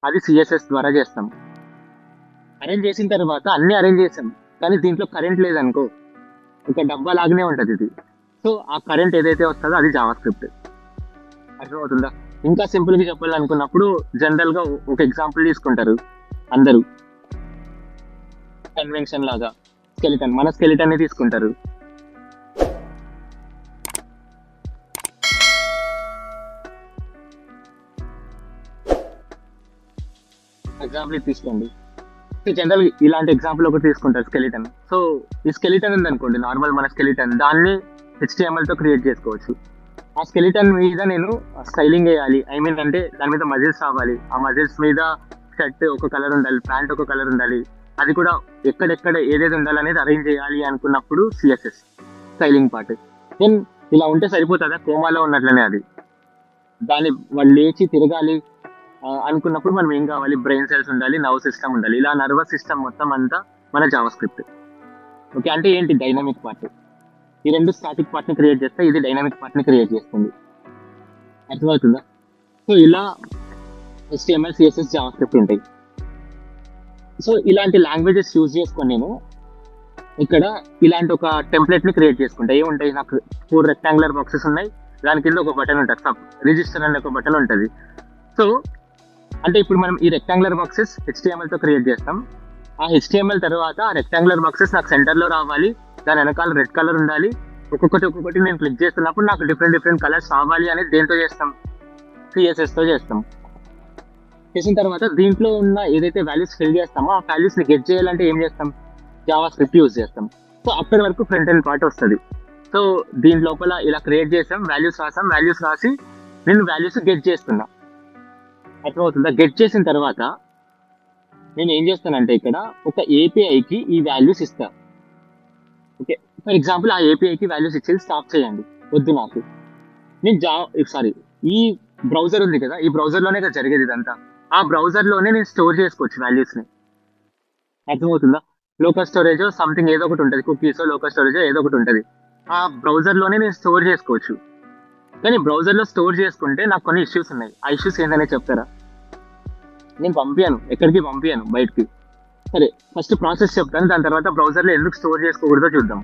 అది CSS ద్వారా చేస్తాం. అరేంజ్ చేసిన తర్వాత అన్ని అరేంజ్ చేసాం, కానీ దీంట్లో కరెంట్ లేదనుకో, ఒక డబ్బా లాగానే ఉంటుంది ఇది. సో ఆ కరెంట్ ఏదైతే వస్తుందో అది JavaScript. అర్థమవుతుందా? ఇంకా సింపుల్గా చెప్పాలనుకున్నప్పుడు జనరల్గా ఒక ఎగ్జాంపుల్ తీసుకుంటారు అందరూ, కన్వెన్షన్ లాగా మన స్కెలిటన్ని తీసుకుంటారు. ఎగ్జాంపుల్ తీసుకోండి. సో జనరల్ ఇలాంటి ఎగ్జాంపుల్ ఒకటి తీసుకుంటారు, స్కెలిటన్. సో ఈ స్కెలిటన్ ఉందనుకోండి, నార్మల్ మన స్కెలిటన్, దాన్ని HTML తో క్రియేట్ చేసుకోవచ్చు. ఆ స్కెలిటన్ మీద నేను స్టైలింగ్ వేయాలి, అంటే దాని మీద మజిల్స్ రావాలి, ఆ మజిల్స్ మీద షర్ట్ ఒక కలర్ ఉండాలి, ప్యాంట్ ఒక కలర్ ఉండాలి, అది కూడా ఎక్కడెక్కడ ఏదేది ఉండాలనేది అరేంజ్ చేయాలి అనుకున్నప్పుడు CSS స్టైలింగ్ పార్ట్. దెన్ ఇలా ఉంటే సరిపోతుందా, కోమాలో ఉన్నట్లనే అది. దాన్ని వాళ్ళు లేచి తిరగాలి అనుకున్నప్పుడు మనం ఏం కావాలి, బ్రెయిన్ సెల్స్ ఉండాలి, నర్వ్ సిస్టమ్ ఉండాలి. ఇలా నర్వస్ సిస్టమ్ మొత్తం అంతా మన JavaScript. ఓకే, అంటే ఏంటి, డైనమిక్ పార్ట్. ఈ రెండు స్టాటిక్ పార్ట్ని క్రియేట్ చేస్తే ఇది డైనమిక్ పార్ట్ని క్రియేట్ చేస్తుంది. అర్థమవుతుందా? సో ఇలా HTML, CSS, JavaScript ఉంటాయి. సో ఇలాంటి లాంగ్వేజెస్ యూజ్ చేసుకొని నేను ఇక్కడ ఇలాంటి ఒక టెంప్లెట్ని క్రియేట్ చేసుకుంటా. ఏముంటాయి, నాకు 4 రెక్టాంగులర్ బాక్సెస్ ఉన్నాయి, దాని కింద ఒక బటన్ ఉంటుంది, రిజిస్టర్ అనే ఒక బటన్ ఉంటుంది. సో అంటే ఇప్పుడు మనం ఈ రెక్టాంగులర్ బాక్సెస్ HTML తో క్రియేట్ చేస్తాం. ఆ HTML తర్వాత ఆ రెక్టాంగులర్ బాక్సెస్ నాకు సెంటర్లో రావాలి, దాని వెనకాల రెడ్ కలర్ ఉండాలి, ఒక్కొక్కటి నేను క్లిక్ చేస్తున్నప్పుడు నాకు డిఫరెంట్ కలర్స్ రావాలి అనేది దేంతో చేస్తాం? CSS తో చేస్తాం. చేసిన తర్వాత దీంట్లో ఉన్న ఏదైతే వాల్యూస్ ఫిల్ చేస్తామో ఆ వాల్యూస్ని గెట్ చేయాలంటే ఏం చేస్తాం? జావా స్క్రిప్ట్ యూజ్ చేస్తాం. సో అక్కడి వరకు ఫ్రంట్ ఎండ్ పార్ట్ వస్తుంది. సో దీని లోపల ఇలా క్రియేట్ చేసాం, వాల్యూస్ రాసి నేను వాల్యూస్ గెట్ చేస్తున్నా. అర్థమవుతుందా? గెట్ చేసిన తర్వాత నేను ఏం చేస్తానంటే ఇక్కడ ఒక ఏపీఐకి ఈ వాల్యూస్ ఇస్తా. ఓకే, ఫర్ ఎగ్జాంపుల్ ఆ ఏపీఐకి వాల్యూస్ ఇచ్చేది స్టాప్ చేయండి, వద్దు నాకు. నేను ఈ బ్రౌజర్ ఉంది కదా, ఈ బ్రౌజర్లోనే కదా జరిగేది ఇదంతా. ఆ బ్రౌజర్లోనే నేను స్టోర్ చేసుకోవచ్చు వాల్యూస్ని. అర్థమవుతుందా? లోకల్ స్టోరేజ్ సంథింగ్ ఏదో ఒకటి ఉంటుంది, కుకీస్ లోకల్ స్టోరేజ్ ఏదో ఒకటి ఉంటుంది. ఆ బ్రౌజర్లోనే నేను స్టోర్ చేసుకోవచ్చు. కానీ బ్రౌజర్లో స్టోర్ చేసుకుంటే నాకు కొన్ని ఇష్యూస్ ఉన్నాయి. ఆ ఇష్యూస్ ఏంటనే చెప్తారా? నేను ఎక్కడికి పంపించాను బయటికి. సరే, ఫస్ట్ ప్రాసెస్ చెప్తాను, దాని తర్వాత బ్రౌజర్లో ఎందుకు స్టోర్ చేసుకోకూడదో చూద్దాం.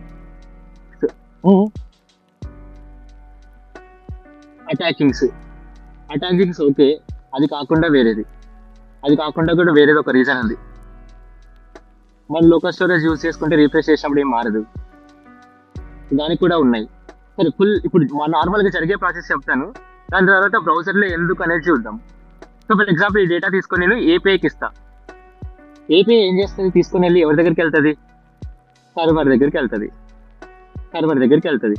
అటాకింగ్స్ ఓకే, అది కాకుండా కూడా వేరేది ఒక రీజన్ ఉంది. మనం లోకల్ స్టోరేజ్ యూజ్ చేసుకుంటే రీఫ్రెష్ చేసినప్పుడు ఏం మారదు, దానికి కూడా ఉన్నాయి. సరే, ఇప్పుడు నార్మల్గా జరిగే ప్రాసెస్ చెప్తాను, దాని తర్వాత బ్రౌజర్లో ఎందుకు అనేది చూద్దాం. సో ఫర్ ఎగ్జాంపుల్ ఈ డేటా తీసుకొని నేను ఏపీఐకి ఇస్తా. ఏపీఐ ఏం చేస్తుంది? తీసుకొని వెళ్ళి ఎవరి దగ్గరికి వెళ్తుంది? సర్వర్ దగ్గరికి వెళ్తుంది.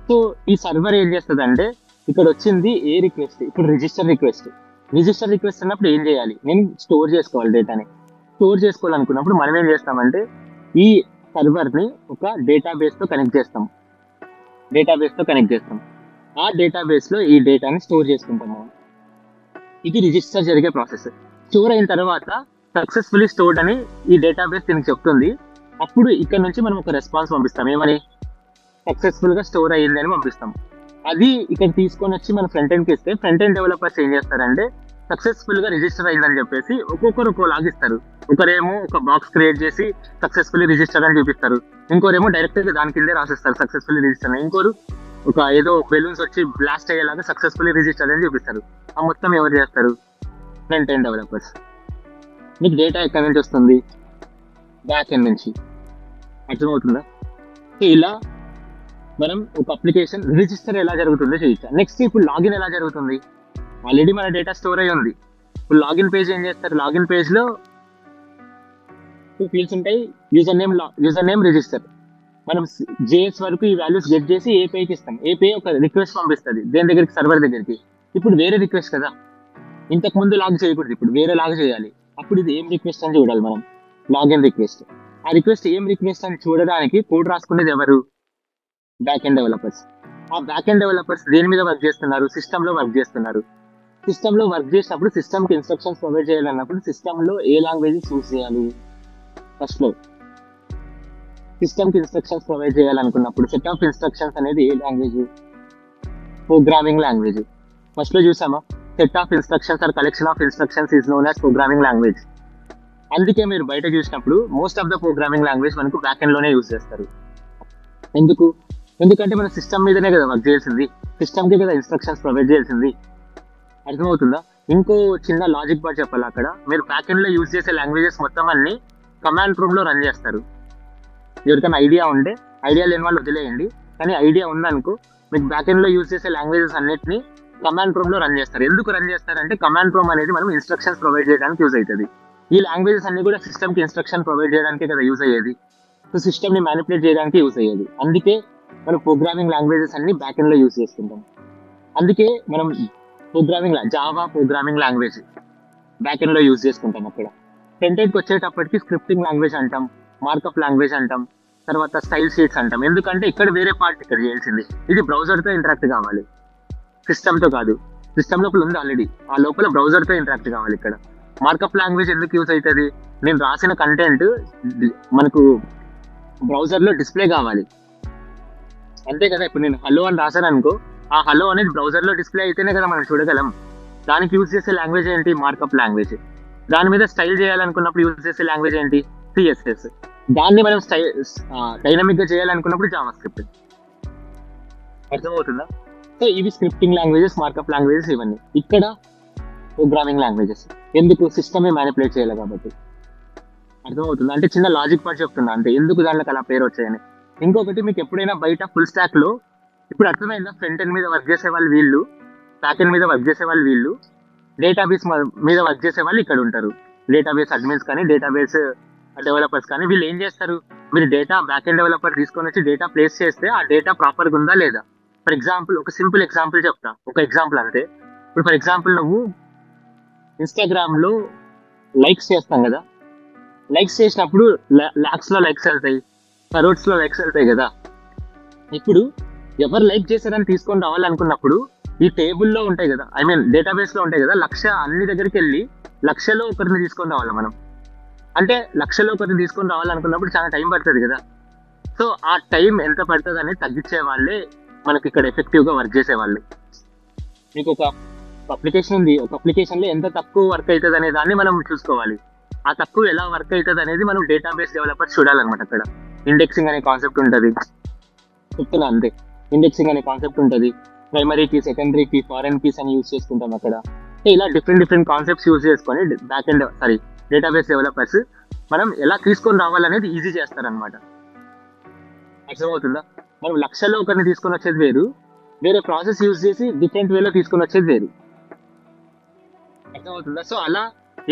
సో ఈ సర్వర్ ఏం చేస్తుంది అంటే, ఇక్కడ వచ్చింది ఏ రిక్వెస్ట్? ఇప్పుడు రిజిస్టర్ రిక్వెస్ట్ అన్నప్పుడు ఏం చేయాలి? నేను స్టోర్ చేసుకోవాలి డేటాని. స్టోర్ చేసుకోవాలనుకున్నప్పుడు మనం ఏం చేస్తామంటే ఈ సర్వర్ని ఒక డేటాబేస్తో కనెక్ట్ చేస్తాం. ఆ డేటాబేస్లో ఈ డేటాని స్టోర్ చేసుకుంటాం మనం. ఇది రిజిస్టర్ జరిగే ప్రాసెస్. స్టోర్ అయిన తర్వాత సక్సెస్ఫుల్లీ స్టోర్డ్ అని ఈ డేటాబేస్ దీనికి చెప్తుంది. అప్పుడు ఇక్కడ నుంచి మనం ఒక రెస్పాన్స్ పంపిస్తాం, ఏమని? సక్సెస్ఫుల్గా స్టోర్ అయ్యింది అని పంపిస్తాం. అది ఇక్కడ తీసుకొని వచ్చి మన ఫ్రంట్ ఎండ్కి ఇస్తే ఫ్రంట్ ఎండ్ డెవలపర్స్ ఏం చేస్తారంటే సక్సెస్ఫుల్గా రిజిస్టర్ అయిందని చెప్పేసి ఒక్కొక్కరు లాగిస్తారు. ఒకరేమో ఒక బాక్స్ క్రియేట్ చేసి సక్సెస్ఫుల్లీ రిజిస్టర్ అని చూపిస్తారు, ఇంకోరేమో డైరెక్ట్గా దాని కిందే రాసిస్తారు సక్సెస్ఫుల్లీ రిజిస్టర్ అని, ఇంకోరు ఒక ఏదో బెలూన్స్ వచ్చి బ్లాస్ట్ అయ్యేలాగా సక్సెస్ఫుల్లీ రిజిస్టర్ అని చూపిస్తారు. ఆ మొత్తం ఎవరు చేస్తారు? Front end developers. మీకు డేటా ఎక్కడి నుంచి వస్తుంది? బ్యాక్ ఎండ్ నుంచి. అర్థమవుతుందా? సో ఇలా మనం ఒక అప్లికేషన్ రిజిస్టర్ ఎలా జరుగుతుందో చూపించాం. నెక్స్ట్ ఇప్పుడు లాగిన్ ఎలా జరుగుతుంది? ఆల్రెడీ మన డేటా స్టోర్ అయి ఉంది. ఇప్పుడు లాగిన్ పేజ్ ఏం చేస్తారు? లాగిన్ పేజ్లో ఫీల్డ్స్ ఉంటాయి, యూజర్ నేమ్ రిజిస్టర్. మనం JS వరకు ఈ వాల్యూస్ గెట్ చేసి ఏపీఐకి ఇస్తాం. ఏపీఐ ఒక రిక్వెస్ట్ పంపిస్తుంది దేని దగ్గరికి? సర్వర్ దగ్గరికి. ఇప్పుడు వేరే రిక్వెస్ట్ కదా, ఇంతకు ముందు లాగ్ చేయకూడదు, ఇప్పుడు వేరే లాగ్ చేయాలి. అప్పుడు ఇది ఏం రిక్వెస్ట్ అని చూడాలి మనం, లాగిన్ రిక్వెస్ట్. ఆ రిక్వెస్ట్ ఏం రిక్వెస్ట్ అని చూడడానికి కోడ్ రాసుకునేది ఎవరు? Back end developers. ఆ బ్యాక్ ఎండ్ డెవలపర్స్ దేని మీద వర్క్ చేస్తున్నారు? సిస్టంలో వర్క్ చేస్తున్నారు. సిస్టంలో వర్క్ చేసినప్పుడు సిస్టమ్కి ఇన్స్ట్రక్షన్స్ ప్రొవైడ్ చేయాలన్నప్పుడు సిస్టంలో ఏ లాంగ్వేజెస్ యూజ్ చేయాలి? ఫస్ట్లో సిస్టమ్కి ఇన్స్ట్రక్షన్స్ ప్రొవైడ్ చేయాలనుకున్నప్పుడు సెట్ ఆఫ్ ఇన్స్ట్రక్షన్స్ అనేది ఏ లాంగ్వేజ్? Programming language. ఫస్ట్లో చూసామా? Set of instructions or collection of instructions is known as programming language. అందుకే మీరు బయట చూసినప్పుడు most of the programming language మనకు బ్యాక్ ఎండ్లోనే యూజ్ చేస్తారు. ఎందుకంటే మన సిస్టమ్ మీదనే కదా వర్క్ చేయాల్సింది, సిస్టమ్కి కదా ఇన్స్ట్రక్షన్స్ ప్రొవైడ్ చేయాల్సింది. అర్థమవుతుందా? ఇంకో చిన్న లాజిక్ పార్ట్ చెప్పాలి. అక్కడ మీరు బ్యాక్ ఎండ్లో యూజ్ చేసే లాంగ్వేజెస్ మొత్తం అన్ని కమాండ్ ప్రూమ్లో రన్ చేస్తారు. ఎవరికైనా ఐడియా ఉంటే, ఐడియా లేని వాళ్ళు వదిలేయండి, కానీ ఐడియా ఉందనుకో మీకు బ్యాక్ ఎండ్లో యూజ్ చేసే లాంగ్వేజెస్ అన్నిటిని కమాండ్ ప్రూమ్లో రన్ చేస్తారు. ఎందుకు రన్ చేస్తారంటే కమాండ్ ప్రూమ్ అనేది మనం ఇన్స్ట్రక్షన్స్ ప్రొవైడ్ చేయడానికి యూజ్ అవుతుంది. ఈ లాంగ్వేజెస్ అన్ని కూడా సిస్టమ్కి ఇన్స్ట్రక్షన్ ప్రొవైడ్ చేయడానికే కదా యూజ్ అయ్యేది. సో సిస్టమ్ని మ్యానిపులేట్ చేయడానికి యూజ్ అయ్యేది. అందుకే మనం ప్రోగ్రామింగ్ లాంగ్వేజెస్ అన్ని బ్యాక్ ఎండ్లో యూజ్ చేసుకుంటాం. అందుకే మనం జావా ప్రోగ్రామింగ్ లాంగ్వేజ్ బ్యాక్ ఎండ్లో యూజ్ చేసుకుంటాం. అక్కడ ఫ్రంట్ ఎండ్కి వచ్చేటప్పటికి స్క్రిప్టింగ్ లాంగ్వేజ్ అంటాం, మార్కప్ లాంగ్వేజ్ అంటాం, తర్వాత స్టైల్ షీట్స్ అంటాం. ఎందుకంటే ఇక్కడ వేరే పార్ట్ ఇక్కడ చేయాల్సింది. ఇది బ్రౌజర్తో ఇంటరాక్ట్ కావాలి, సిస్టమ్తో కాదు. సిస్టమ్ లోపల ఉంది ఆల్రెడీ, ఆ లోపల బ్రౌజర్తో ఇంటరాక్ట్ కావాలి. ఇక్కడ మార్కప్ లాంగ్వేజ్ ఎందుకు యూజ్ అవుతుంది? నేను రాసిన కంటెంట్ మనకు బ్రౌజర్లో డిస్ప్లే కావాలి, అంతే కదా. ఇప్పుడు నేను హలో అని రాశాను అనుకో, ఆ హలో అనేది బ్రౌజర్లో డిస్ప్లే అయితేనే కదా మనం చూడగలం. దానికి యూజ్ చేసే లాంగ్వేజ్ ఏంటి? Markup language. దాని మీద స్టైల్ చేయాలనుకున్నప్పుడు యూజ్ చేసే లాంగ్వేజ్ ఏంటి? CSS. దాన్ని మనం డైనమిక్గా చేయాలనుకున్నప్పుడు జావా స్క్రిప్ట్. అర్థమవుతుందా? సో ఇవి స్క్రిప్టింగ్ లాంగ్వేజెస్, మార్కప్ లాంగ్వేజెస్, ఇవన్నీ ఇక్కడ ప్రోగ్రామింగ్ లాంగ్వేజెస్. ఎందుకు సిస్టమే మ్యానిపులేట్ చేయాలి కాబట్టి. అర్థమవుతుంది అంటే చిన్న లాజిక్ పార్ట్ చెప్తున్నా అంటే ఎందుకు దాంట్లో అలా పేరు వచ్చాయని. ఇంకొకటి మీకు ఎప్పుడైనా బయట ఫుల్ స్టాక్ లో ఇప్పుడు అర్థమైందా, ఫ్రంట్ ఎండ్ మీద వర్క్ చేసే వాళ్ళు వీళ్ళు, బ్యాక్ ఎండ్ మీద వర్క్ చేసే వాళ్ళు వీళ్ళు, డేటాబేస్ మీద వర్క్ చేసే వాళ్ళు ఇక్కడ ఉంటారు. డేటాబేస్ అడ్మిన్స్ కానీ డేటాబేస్ డెవలపర్స్ కానీ వీళ్ళు ఏం చేస్తారు, మీరు డేటా బ్యాక్ ఎండ్ డెవలపర్ తీసుకొని వచ్చి డేటా ప్లేస్ చేస్తే ఆ డేటా ప్రాపర్గా ఉందా లేదా. ఫర్ ఎగ్జాంపుల్ ఒక సింపుల్ ఎగ్జాంపుల్ చెప్తా, ఒక ఎగ్జాంపుల్ అంతే. ఇప్పుడు ఫర్ ఎగ్జాంపుల్ నువ్వు ఇన్స్టాగ్రామ్ లో లైక్స్ చేస్తాం కదా, లైక్స్ చేసినప్పుడు లాక్స్ లో లైక్స్ వెళ్తాయి, కరోడ్స్ లో లైక్స్ వెళ్తాయి కదా. ఇప్పుడు ఎవరు లైక్ చేశారని తీసుకొని రావాలనుకున్నప్పుడు ఈ టేబుల్లో ఉంటాయి కదా, ఐ మీన్ డేటాబేస్ లో ఉంటాయి కదా, లక్ష అన్ని దగ్గరికి వెళ్ళి లక్షలో ఒకరిని తీసుకొని రావాలి మనం. అంటే లక్షలో ఒకరిని తీసుకొని రావాలనుకున్నప్పుడు చాలా టైం పడుతుంది కదా. సో ఆ టైం ఎంత పడుతుంది అనేది తగ్గించే వాళ్ళే మనకి ఇక్కడ ఎఫెక్టివ్ గా వర్క్ చేసే వాళ్ళు. మీకు ఒక అప్లికేషన్ ఉంది, ఒక అప్లికేషన్ లో ఎంత తక్కువ వర్క్ అవుతుంది అనే దాన్ని మనం చూసుకోవాలి. ఆ తక్కువ ఎలా వర్క్ అవుతుంది అనేది మనం డేటాబేస్ డెవలపర్స్ చూడాలన్నమాట. అక్కడ ఇండెక్సింగ్ అనే కాన్సెప్ట్ ఉంటుంది, చెప్తున్నా అంతే. ఇండెక్సింగ్ అనే కాన్సెప్ట్ ఉంటుంది, primary key, secondary key, foreign keys అని యూజ్ చేసుకుంటాం అక్కడ. ఇలా డిఫరెంట్ కాన్సెప్ట్స్ యూజ్ చేసుకొని బ్యాక్ ఎండ్ డేటాబేస్ డెవలపర్స్ మనం ఎలా తీసుకొని రావాలనేది ఈజీ చేస్తారనమాట. అర్థమవుతుందా, మనం లక్షల్లో ఒకరిని తీసుకొని వచ్చేది వేరు, వేరే ప్రాసెస్ యూజ్ చేసి డిఫరెంట్ వేలో తీసుకొని వచ్చేది వేరు. అర్థమవుతుందా. సో అలా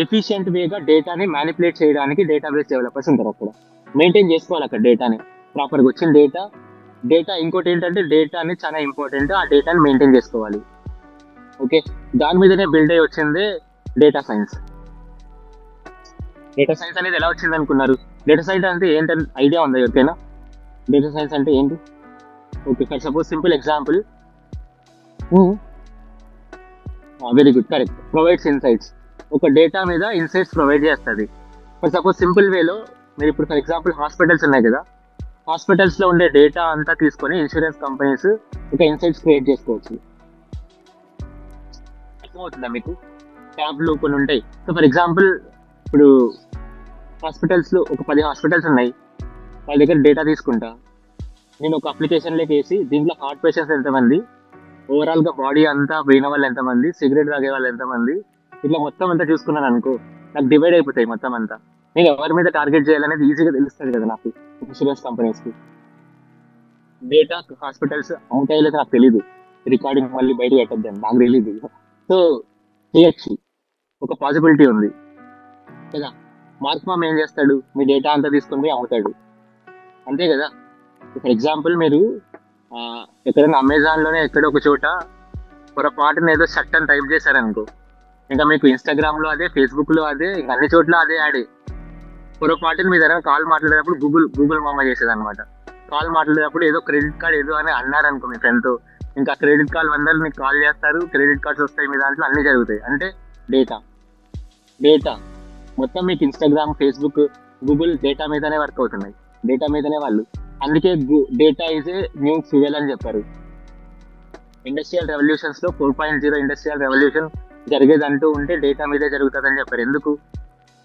ఎఫిషియెంట్ వేగా డేటాని మ్యానిపులేట్ చేయడానికి డేటాబేస్ డెవలపర్స్ ఉంటారు అక్కడ. మెయింటైన్ చేసుకోవాలి అక్కడ డేటాని, ప్రాపర్గా వచ్చిన డేటా ఇంకోటి ఏంటంటే డేటాని చాలా ఇంపార్టెంట్, ఆ డేటాని మెయింటైన్ చేసుకోవాలి. ఓకే, దాని మీదనే బిల్డ్ అయ్యి వచ్చిందే డేటా సైన్స్. డేటా సైన్స్ అనేది ఎలా వచ్చింది అనుకున్నారు, డేటా సైన్స్ అంటే ఏంటని ఐడియా ఉందా ఎవరికైనా? డేటా సైన్స్ అంటే ఏంటి? Okay, for suppose simple example, very good, correct, provides insights. ఒక డేటా మీద ఇన్సైట్స్ ప్రొవైడ్ చేస్తుంది. ఫర్ సపోజ్ సింపుల్ వేలో మీరు ఇప్పుడు ఫర్ ఎగ్జాంపుల్ హాస్పిటల్స్ ఉన్నాయి కదా, హాస్పిటల్స్లో ఉండే డేటా అంతా తీసుకొని ఇన్సూరెన్స్ కంపెనీస్ ఒక ఇన్సైట్స్ క్రియేట్ చేసుకోవచ్చు. అర్థమవుతుందా మీకు? ట్యాబ్లు కొన్ని ఉంటాయి. సో ఫర్ ఎగ్జాంపుల్ ఇప్పుడు హాస్పిటల్స్లో ఒక 10 హాస్పిటల్స్ ఉన్నాయి, వాళ్ళ దగ్గర డేటా తీసుకుంటా నేను ఒక అప్లికేషన్లోకి వేసి దీంట్లో హార్ట్ పేషెంట్స్ ఎంతమంది, ఓవరాల్గా బాడీ అంతా పోయిన వాళ్ళు ఎంతమంది, సిగరెట్ తాగే వాళ్ళు ఎంతమంది, ఇట్లా మొత్తం అంతా చూసుకున్నాను అనుకో, నాకు డివైడ్ అయిపోతాయి మొత్తం అంతా. నేను ఎవరి మీద టార్గెట్ చేయాలనేది ఈజీగా తెలుస్తుంది కదా నాకు. ఇన్సూరెన్స్ కంపెనీస్కి డేటా హాస్పిటల్స్ అవుతాయో లేదో నాకు తెలీదు, రికార్డింగ్ మళ్ళీ బయట పెట్టద్దాను, నాకు తెలీదు. సో చేయొచ్చు, ఒక పాసిబిలిటీ ఉంది కదా. మార్క్ మామ్ ఏం చేస్తాడు, మీ డేటా అంతా తీసుకొని పోయి అమ్ముతాడు, అంతే కదా. ఫర్ ఎగ్జాంపుల్ మీరు ఎక్కడైనా అమెజాన్లోనే ఎక్కడో ఒక చోట పొరపాటున ఏదో షర్ట్ అని టైప్ చేశారనుకో, ఇంకా మీకు ఇన్స్టాగ్రామ్లో అదే, ఫేస్బుక్లో అదే, ఇంకా అన్ని చోట్ల అదే యాడే. పొరపాటున మీ దగ్గర కాల్ మాట్లాడేటప్పుడు గూగుల్ మామ చేసేది అనమాట. కాల్ మాట్లాడేటప్పుడు ఏదో క్రెడిట్ కార్డ్ ఏదో అని అన్నారనుకో మీ ఫ్రెండ్తో, ఇంకా క్రెడిట్ కార్డ్ వందలు మీకు కాల్ చేస్తారు, క్రెడిట్ కార్డ్స్ వస్తాయి మీ దాంట్లో, అన్నీ జరుగుతాయి. అంటే డేటా మొత్తం మీకు ఇన్స్టాగ్రామ్, ఫేస్బుక్, గూగుల్ డేటా మీదనే వర్క్ అవుతున్నాయి, డేటా మీదనే వాళ్ళు. అందుకే data is a new fuel అని చెప్పారు. ఇండస్ట్రియల్ రెవల్యూషన్స్లో 4.0 ఇండస్ట్రియల్ రెవల్యూషన్ జరిగేది అంటూ ఉంటే డేటా మీదే జరుగుతుందని చెప్పారు.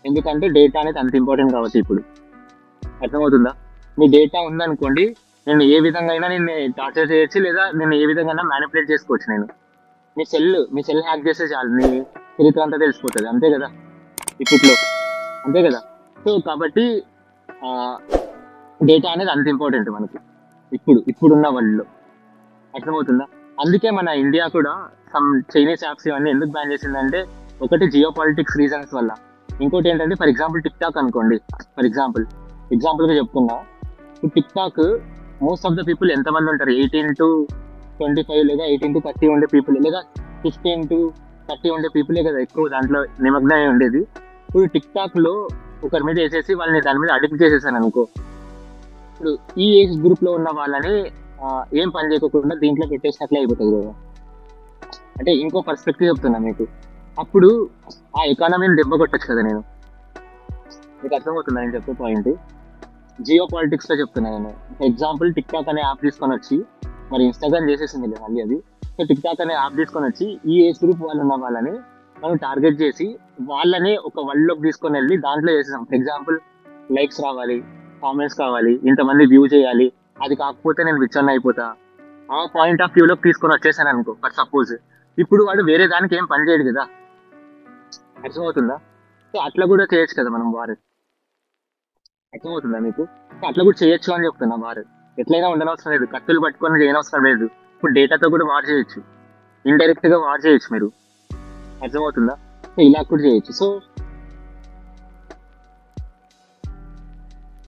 ఎందుకంటే డేటా అనేది అంత ఇంపార్టెంట్ కాబట్టి ఇప్పుడు. అర్థమవుతుందా? మీ డేటా ఉందనుకోండి, నేను ఏ విధంగా అయినా నేను టార్చర్ చేయొచ్చు, లేదా నేను ఏ విధంగా అయినా మ్యానిపులేట్ చేసుకోవచ్చు. నేను మీ సెల్ హ్యాక్ చేస్తే చాలు, మీ చరిత్ర అంతా తెలిసిపోతుంది, అంతే కదా ఇప్పట్లో, అంతే కదా. సో కాబట్టి డేటా అనేది అంత ఇంపార్టెంట్ మనకి ఇప్పుడున్న వరల్డ్లో. అర్థమవుతుందా? అందుకే మన ఇండియా కూడా సమ్ చైనీస్ యాప్స్ ఇవన్నీ ఎందుకు బ్యాన్ చేసిందంటే, ఒకటి జియో పాలిటిక్స్ రీజన్స్ వల్ల, ఇంకోటి ఏంటంటే ఫర్ ఎగ్జాంపుల్ టిక్ టాక్ అనుకోండి. ఫర్ ఎగ్జాంపుల్గా చెప్తున్నా, tick talk most of the people ఎంతమంది ఉంటారు, 18 to 25 లేదా 18 to 30 ఉండే పీపుల్, లేదా 15 to 30 ఉండే పీపులే కదా ఎక్కువ దాంట్లో నిమగ్నమై ఉండేది. ఇప్పుడు టిక్ టాక్లో ఒకరి మీద వేసేసి వాళ్ళని దాని మీద అడిక్ట్ చేసేసాను అనుకో, ఇప్పుడు ఈ ఏజ్ గ్రూప్లో ఉన్న వాళ్ళని ఏం పని చేయకుండా దీంట్లో పెట్టేసినట్లే అయిపోతుంది కదా. అంటే ఇంకో పర్స్పెక్టివ్ చెప్తున్నా మీకు, అప్పుడు ఆ ఎకానమీని దెబ్బ కొట్టచ్చు కదా. మీకు అర్థమవుతుందా నేను చెప్పే పాయింట్? జియో పాలిటిక్స్లో చెప్తున్నా నేను. ఎగ్జాంపుల్ టిక్ టాక్ అనే యాప్ తీసుకొని వచ్చి, మరి ఇన్స్టాగ్రామ్ చేసేసింది మళ్ళీ అది. సో టిక్ టాక్ అనే యాప్ తీసుకొని వచ్చి ఈ ఏజ్ గ్రూప్ వాళ్ళు ఉన్న వాళ్ళని మనం టార్గెట్ చేసి వాళ్ళని ఒక వరల్డ్లోకి తీసుకొని వెళ్ళి దాంట్లో చేసేసాం. ఫర్ ఎగ్జాంపుల్ లైక్స్ రావాలి, కామెంట్స్ కావాలి, ఇంతమంది వ్యూ చేయాలి, అది కాకపోతే నేను విచ్చన్న అయిపోతా, ఆ పాయింట్ ఆఫ్ వ్యూలోకి తీసుకొని వచ్చేసాను అనుకో ఫర్ సపోజ్. ఇప్పుడు వాడు వేరే దానికి ఏం పని చేయడు కదా, అర్థమవుతుందా? సో అట్లా కూడా చేయొచ్చు కదా మనం వారు. అర్థమవుతుందా మీకు? సో అట్లా కూడా చేయొచ్చు అని చెప్తున్నా వారు. ఎట్లయినా ఉండనవసరం లేదు, కత్తులు పట్టుకొని చేయనవసరం లేదు. ఇప్పుడు డేటాతో కూడా వార్ చేయొచ్చు, ఇండైరెక్ట్ గా వార్ చేయొచ్చు మీరు. అర్థమవుతుందా? సో ఇలా కూడా చేయొచ్చు. సో